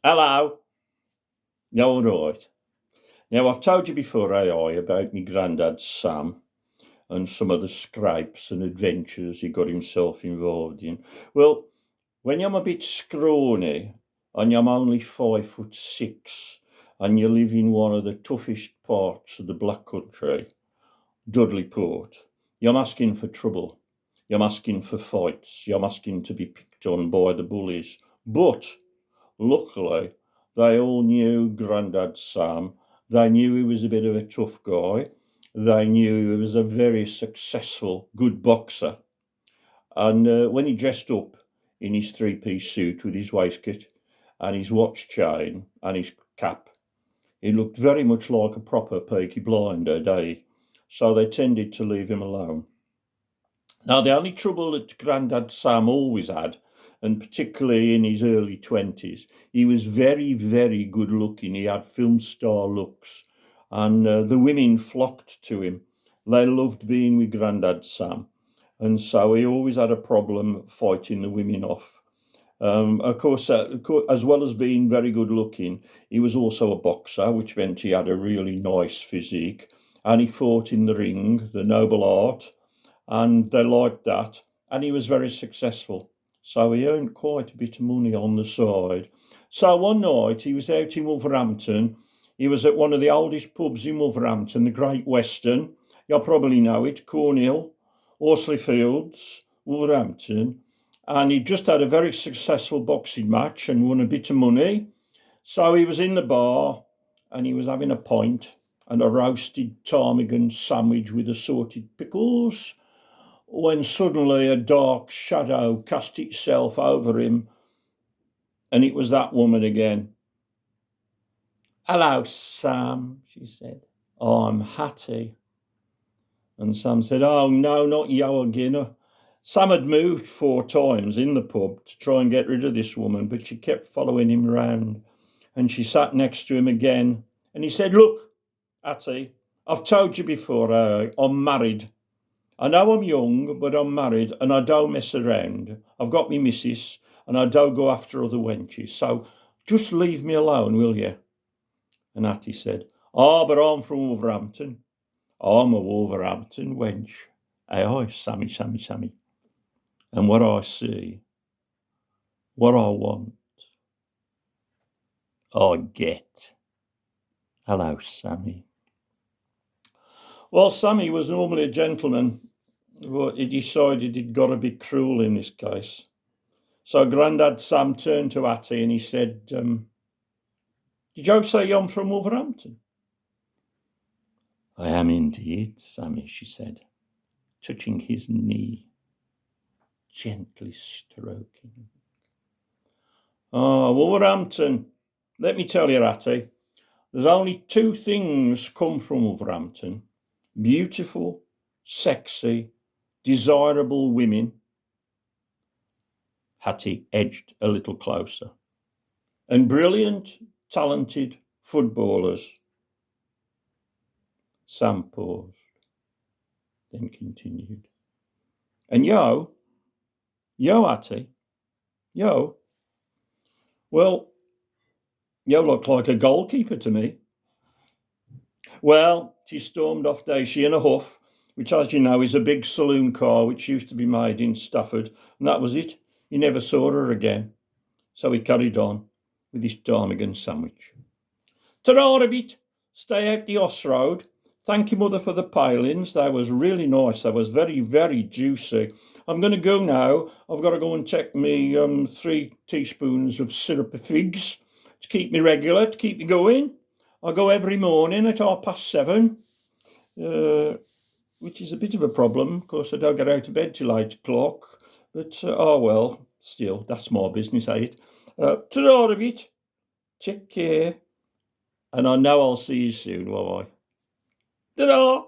Hello. Yeah, all right. Now, I've told you before, AI, about me granddad Sam and some of the scrapes and adventures he got himself involved in. Well, when you're a bit scrawny and you're only 5'6" and you live in one of the toughest parts of the Black Country, Dudleyport, you're asking for trouble. You're asking for fights. You're asking to be picked on by the bullies. But luckily, they all knew Grandad Sam. They knew he was a bit of a tough guy. They knew he was a very successful, good boxer. And when he dressed up in his three-piece suit with his waistcoat and his watch chain and his cap, he looked very much like a proper Peaky Blinder, day. So they tended to leave him alone. Now, the only trouble that Grandad Sam always had, and particularly in his early 20s, he was very, very good looking. He had film star looks, and the women flocked to him. They loved being with Grandad Sam, and so he always had a problem fighting the women off. Of course, as well as being very good looking, he was also a boxer, which meant he had a really nice physique, and he fought in the ring, the noble art, and they liked that, and he was very successful. So he earned quite a bit of money on the side. So one night he was out in Wolverhampton. He was at one of the oldest pubs in Wolverhampton, the Great Western. You'll probably know it, Cornhill, Horsley Fields, Wolverhampton. And he just had a very successful boxing match and won a bit of money. So he was in the bar and he was having a pint and a roasted ptarmigan sandwich with assorted pickles, when suddenly a dark shadow cast itself over him, and it was that woman again. "Hello, Sam," she said. "I'm Hattie." And Sam said, "Oh, no, not you again." Sam had moved 4 times in the pub to try and get rid of this woman, but she kept following him round. And she sat next to him again. And he said, "Look, Hattie, I've told you before, I'm married. I know I'm young, but I'm married and I don't mess around. I've got me missus and I don't go after other wenches. So just leave me alone, will you?" And Hattie said, "Oh, but I'm from Wolverhampton. I'm a Wolverhampton wench. Aye, Sammy, Sammy, Sammy. And what I see, what I want, I get. Hello, Sammy." Well, Sammy was normally a gentleman, but he decided he'd got to be cruel in this case. So Grandad Sam turned to Hattie and he said, "Did you say you're from Wolverhampton?" "I am indeed, Sammy," she said, touching his knee, gently stroking. "Oh, Wolverhampton. Let me tell you, Hattie, there's only 2 things come from Wolverhampton: beautiful, sexy, desirable women." Hattie edged a little closer. "And brilliant, talented footballers." Sam paused, then continued. "And yo, Hattie, yo, well, you look like a goalkeeper to me." Well, she stormed off Daisy in a huff, which, as you know, is a big saloon car which used to be made in Stafford, and that was it. He never saw her again. So he carried on with his ptarmigan sandwich. "Ta-ra a bit. Stay out the Oss Road. Thank you, Mother, for the palings. They was really nice. They was very, very juicy. I'm going to go now. I've got to go and take me 3 teaspoons of syrup of figs to keep me regular, to keep me going. I go every morning at 7:30, which is a bit of a problem. Of course, I don't get out of bed till 8 o'clock. But, oh well, still, that's my business, ain't it? Ta-ra a bit. Take care. And I know I'll see you soon, won't I? Ta-ra!"